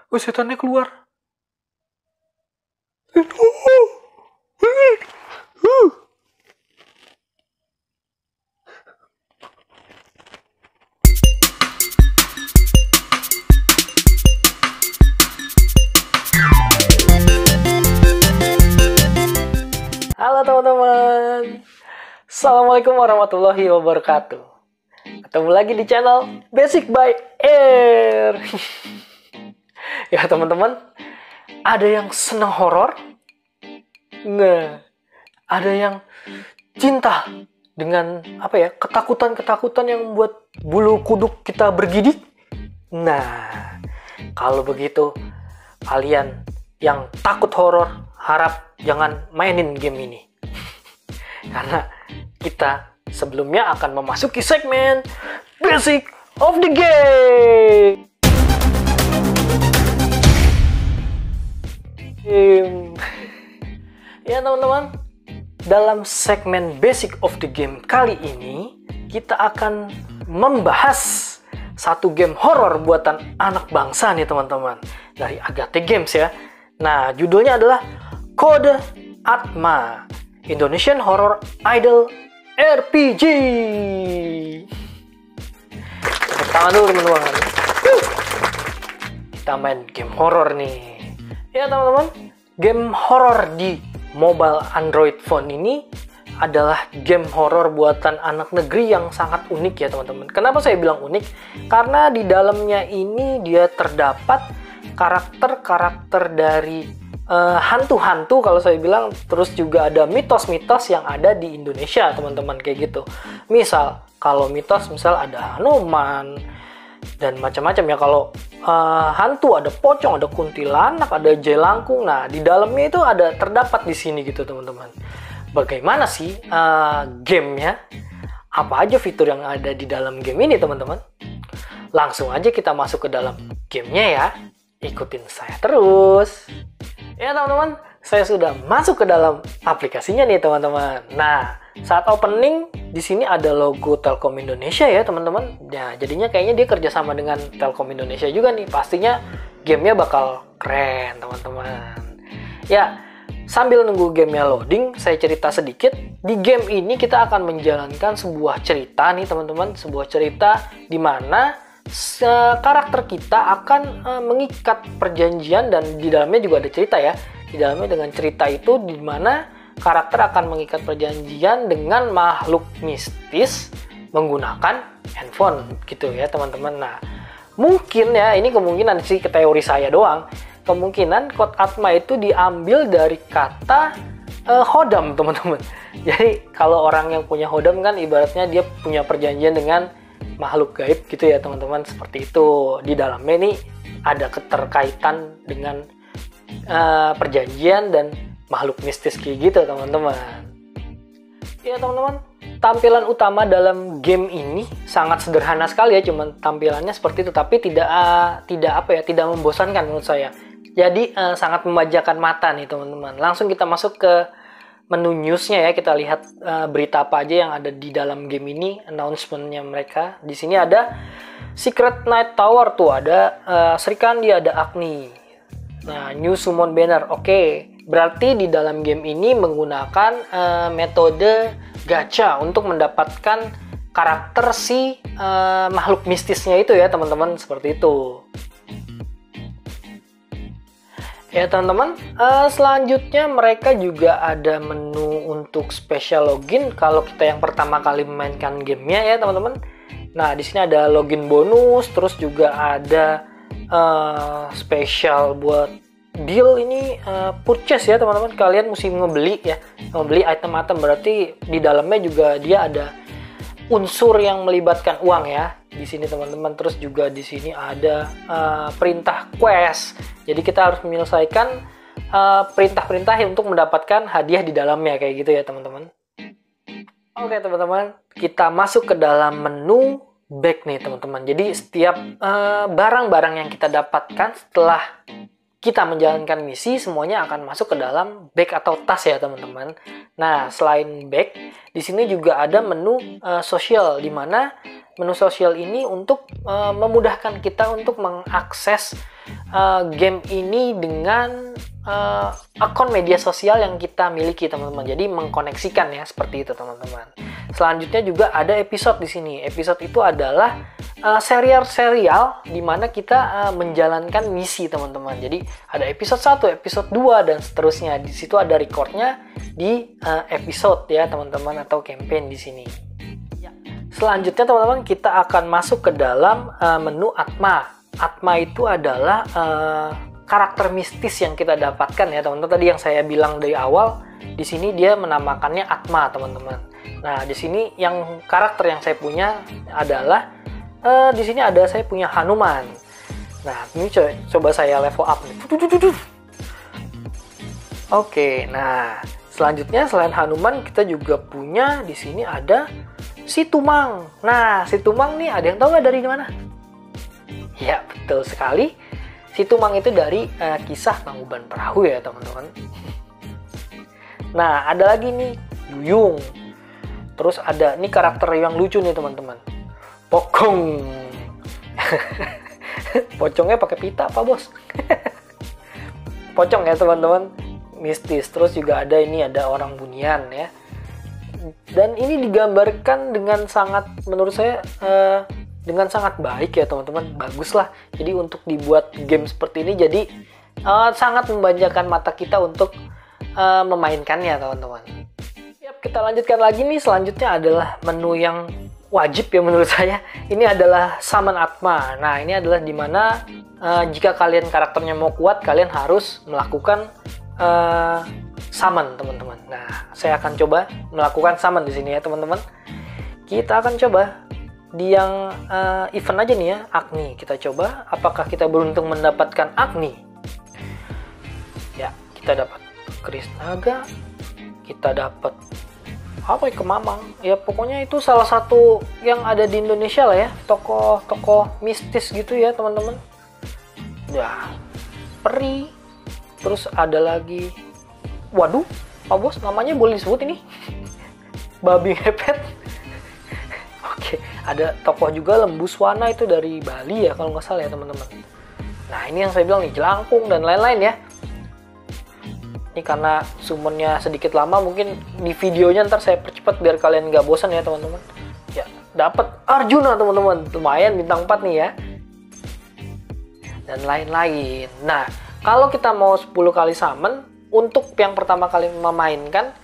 Oh, setannya keluar. Halo teman-teman. Assalamualaikum warahmatullahi wabarakatuh. Ketemu lagi di channel Basic by Air. Ya teman-teman, ada yang senang horor. Nah, ada yang cinta dengan ketakutan-ketakutan yang membuat bulu kuduk kita bergidik. Nah, kalau begitu kalian yang takut horor, harap jangan mainin game ini. Karena kita sebelumnya akan memasuki segmen Basic of the Game. Ya teman-teman, dalam segmen Basic of the Game kali ini kita akan membahas satu game horor buatan anak bangsa nih teman-teman, dari Agate Games ya. Nah, judulnya adalah Kode Atma Indonesian Horror Idol RPG. Pertama dulu teman-teman, kita main game horor nih. Ya teman-teman, game horor di mobile Android phone ini adalah game horor buatan anak negeri yang sangat unik ya teman-teman. Kenapa saya bilang unik? Karena di dalamnya ini dia terdapat karakter-karakter dari hantu-hantu kalau saya bilang, terus juga ada mitos-mitos yang ada di Indonesia teman-teman, kayak gitu. Misal kalau mitos, misal ada Hanuman dan macam-macam ya. Kalau hantu ada pocong, ada kuntilanak, ada jelangkung. Nah, di dalamnya itu ada terdapat di sini gitu teman-teman. Bagaimana sih gamenya? Apa aja fitur yang ada di dalam game ini teman-teman? Langsung aja kita masuk ke dalam gamenya ya. Ikutin saya terus. Ya teman-teman, saya sudah masuk ke dalam aplikasinya nih teman-teman. Nah, saat opening di sini ada logo Telkom Indonesia ya teman-teman. Ya, jadinya kayaknya dia kerjasama dengan Telkom Indonesia juga nih. Pastinya gamenya bakal keren teman-teman. Ya, sambil nunggu gamenya loading, saya cerita sedikit. Di game ini kita akan menjalankan sebuah cerita nih teman-teman. Sebuah cerita di mana karakter kita akan mengikat perjanjian, dan di dalamnya juga ada cerita ya. Di dalamnya dengan cerita itu di mana karakter akan mengikat perjanjian dengan makhluk mistis menggunakan handphone gitu ya teman-teman. Nah, mungkin ya, ini kemungkinan sih, ke teori saya doang, kemungkinan Kode Atma itu diambil dari kata hodam teman-teman. Jadi kalau orang yang punya hodam kan ibaratnya dia punya perjanjian dengan makhluk gaib gitu ya teman-teman, seperti itu. Di dalamnya ini ada keterkaitan dengan perjanjian dan makhluk mistis kayak gitu teman-teman. Ya teman-teman, tampilan utama dalam game ini sangat sederhana sekali ya, cuman tampilannya seperti itu, tapi tidak membosankan menurut saya. Jadi sangat memanjakan mata nih teman-teman. Langsung kita masuk ke menu newsnya ya, kita lihat berita apa aja yang ada di dalam game ini, announcementnya mereka. Di sini ada Secret Night Tower tuh, ada Sri Kandi, ada Agni. Nah, New Summon Banner, oke. Berarti di dalam game ini menggunakan metode gacha untuk mendapatkan karakter si makhluk mistisnya itu ya teman-teman, seperti itu. Ya teman-teman, selanjutnya mereka juga ada menu untuk special login kalau kita yang pertama kali memainkan gamenya ya teman-teman. Nah, di sini ada login bonus, terus juga ada special buat deal ini, purchase ya teman-teman. Kalian mesti ngebeli item-item, berarti di dalamnya juga dia ada unsur yang melibatkan uang ya di sini teman-teman. Terus juga di sini ada perintah quest. Jadi kita harus menyelesaikan perintah-perintah untuk mendapatkan hadiah di dalamnya kayak gitu ya teman-teman. Oke teman-teman, kita masuk ke dalam menu back nih teman-teman. Jadi setiap barang-barang yang kita dapatkan setelah kita menjalankan misi, semuanya akan masuk ke dalam bag atau tas ya teman-teman. Nah, selain bag, di sini juga ada menu sosial, di mana menu sosial ini untuk memudahkan kita untuk mengakses game ini dengan akun media sosial yang kita miliki, teman-teman. Jadi mengkoneksikan ya, seperti itu, teman-teman. Selanjutnya juga ada episode di sini. Episode itu adalah serial di mana kita menjalankan misi, teman-teman. Jadi ada episode 1, episode 2 dan seterusnya. Di situ ada recordnya di episode ya, teman-teman, atau campaign di sini. Ya. Selanjutnya, teman-teman, kita akan masuk ke dalam menu Atma. Atma itu adalah karakter mistis yang kita dapatkan ya, teman-teman. Tadi yang saya bilang dari awal, di sini dia menamakannya Atma, teman-teman. Nah, di sini yang karakter yang saya punya adalah di sini saya punya Hanuman. Nah, ini coba saya level up nih. Oke, nah selanjutnya selain Hanuman kita juga punya di sini ada si Tumang. Nah, si Tumang nih ada yang tahu nggak dari mana? Ya, betul sekali. Si Tumang itu dari kisah Tangkuban Perahu ya, teman-teman. Nah, ada lagi nih Duyung. Terus ada nih karakter yang lucu nih, teman-teman. Pokong. Pocongnya pakai pita apa, Bos? Pocong ya, teman-teman. Mistis. Terus juga ada orang bunian ya. Dan ini digambarkan dengan sangat, menurut saya dengan sangat baik ya, teman-teman. Bagus lah. Jadi untuk dibuat game seperti ini jadi sangat memanjakan mata kita untuk memainkannya, teman-teman. Yap, kita lanjutkan lagi nih. Selanjutnya adalah menu yang wajib ya menurut saya. Ini adalah Summon Atma. Nah, ini adalah dimana jika kalian karakternya mau kuat, kalian harus melakukan summon, teman-teman. Nah, saya akan coba melakukan summon di sini ya, teman-teman. Kita akan coba di yang event aja nih ya, Agni. Kita coba apakah kita beruntung mendapatkan Agni. Ya, kita dapat Keris Naga, kita dapat apa ya, Kemamang. Ya, pokoknya itu salah satu yang ada di Indonesia lah ya, tokoh mistis gitu ya, teman-teman. Ya, peri. Terus ada lagi, waduh, Pak Bos, namanya boleh disebut ini? Babi ngepet. Oke, ada tokoh juga Lembuswana itu dari Bali ya, kalau nggak salah ya, teman-teman. Nah, ini yang saya bilang nih, jelangkung dan lain-lain ya. Ini karena sumbernya sedikit lama, mungkin di videonya ntar saya percepat biar kalian nggak bosan ya, teman-teman. Ya, dapat Arjuna, teman-teman. Lumayan bintang 4 nih ya. Dan lain-lain. Nah, kalau kita mau 10 kali summon, untuk yang pertama kali memainkan,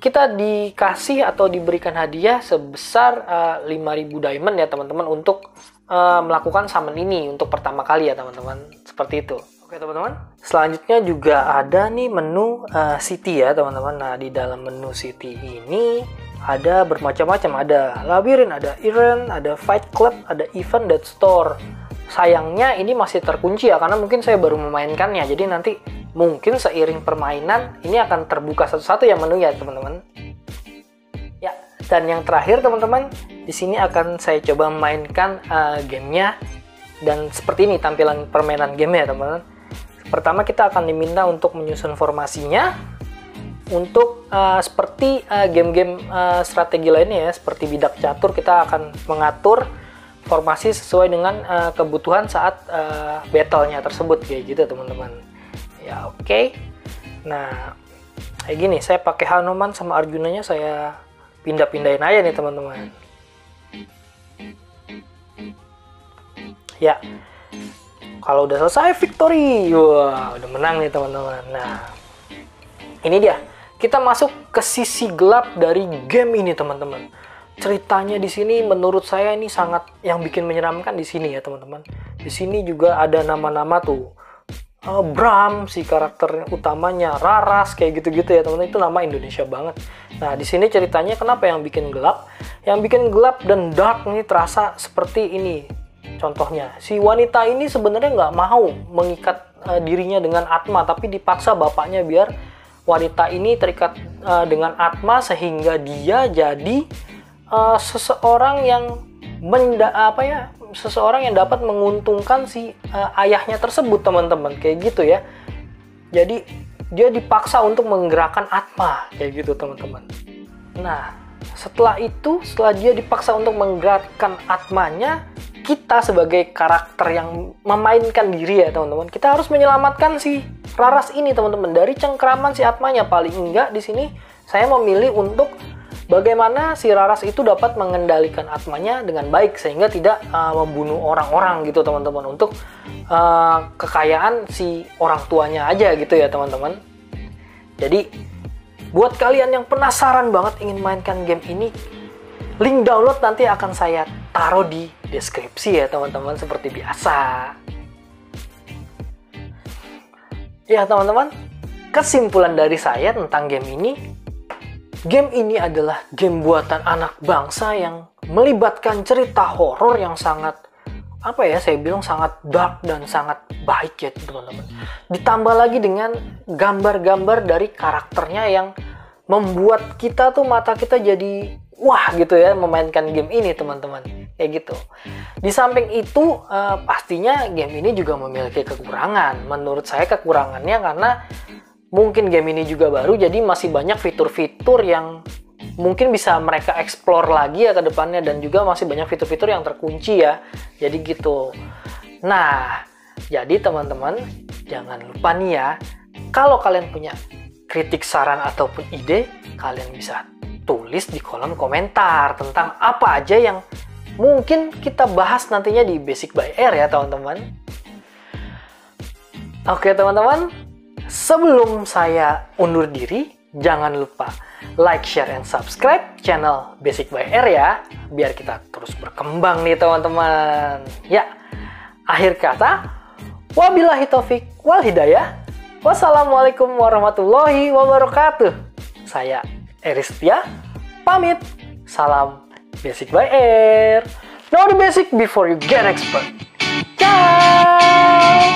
kita dikasih atau diberikan hadiah sebesar 5.000 diamond ya, teman-teman, untuk melakukan summon ini untuk pertama kali ya, teman-teman. Seperti itu. Oke, teman-teman. Selanjutnya juga ada nih menu city ya, teman-teman. Nah, di dalam menu city ini ada bermacam-macam. Ada labirin, ada event, ada fight club, ada event dan store. Sayangnya ini masih terkunci ya, karena mungkin saya baru memainkannya. Jadi nanti mungkin seiring permainan ini akan terbuka satu-satu ya menunya, teman-teman. Ya, dan yang terakhir, teman-teman, di sini akan saya coba memainkan gamenya. Dan seperti ini tampilan permainan gamenya, teman-teman. Pertama kita akan diminta untuk menyusun formasinya. Untuk seperti game-game strategi lainnya ya, seperti bidak catur, kita akan mengatur formasi sesuai dengan kebutuhan saat battle-nya tersebut, kayak gitu, teman-teman. Ya, oke. Nah, kayak gini, saya pakai Hanuman sama Arjunanya, saya pindah-pindahin aja nih, teman-teman. Ya, kalau udah selesai victory, wah, udah menang nih, teman-teman. Nah, ini dia, kita masuk ke sisi gelap dari game ini, teman-teman. Ceritanya di sini menurut saya ini sangat yang bikin menyeramkan di sini ya, teman-teman. Di sini juga ada nama-nama tuh. Bram si karakter utamanya, Raras kayak gitu-gitu ya, teman-teman. Itu nama Indonesia banget. Nah, di sini ceritanya kenapa yang bikin gelap? Yang bikin gelap dan dark ini terasa seperti ini. Contohnya, si wanita ini sebenarnya nggak mau mengikat dirinya dengan Atma, tapi dipaksa bapaknya biar wanita ini terikat dengan Atma sehingga dia jadi seseorang yang seseorang yang dapat menguntungkan si ayahnya tersebut, teman-teman, kayak gitu ya. Jadi dia dipaksa untuk menggerakkan Atma kayak gitu, teman-teman. Nah, setelah itu, setelah dia dipaksa untuk menggerakkan atmanya, kita sebagai karakter yang memainkan diri ya teman-teman, kita harus menyelamatkan si Raras ini teman-teman dari cengkraman si atmanya. Paling enggak di sini saya memilih untuk bagaimana si Raras itu dapat mengendalikan atmanya dengan baik sehingga tidak membunuh orang-orang gitu teman-teman, untuk kekayaan si orang tuanya aja gitu ya teman-teman. Jadi buat kalian yang penasaran banget ingin mainkan game ini, link download nanti akan saya taruh di deskripsi ya teman-teman, seperti biasa. Ya teman-teman, kesimpulan dari saya tentang game ini adalah game buatan anak bangsa yang melibatkan cerita horor yang sangat, saya bilang sangat dark dan sangat baik ya teman-teman. Ditambah lagi dengan gambar-gambar dari karakternya yang membuat kita tuh mata kita jadi wah gitu ya memainkan game ini teman-teman, kayak gitu. Di samping itu pastinya game ini juga memiliki kekurangan. Menurut saya kekurangannya karena mungkin game ini juga baru, jadi masih banyak fitur-fitur yang mungkin bisa mereka explore lagi ya ke depannya, dan juga masih banyak fitur-fitur yang terkunci ya. Jadi gitu. Nah, jadi teman-teman jangan lupa nih ya, kalau kalian punya kritik, saran ataupun ide, kalian bisa tulis di kolom komentar tentang apa aja yang mungkin kita bahas nantinya di Basic by Air ya teman-teman. Oke teman-teman, sebelum saya undur diri, jangan lupa like, share, and subscribe channel Basic by Air ya, biar kita terus berkembang nih teman-teman. Ya, akhir kata, wabillahi taufik wal hidayah. Wassalamualaikum warahmatullahi wabarakatuh. Saya Eristia, pamit. Salam Basic by Air. Know the basic before you get expert. Ciao.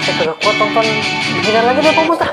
Saya kagak kuat tonton beginian lagi deh Pak Bos.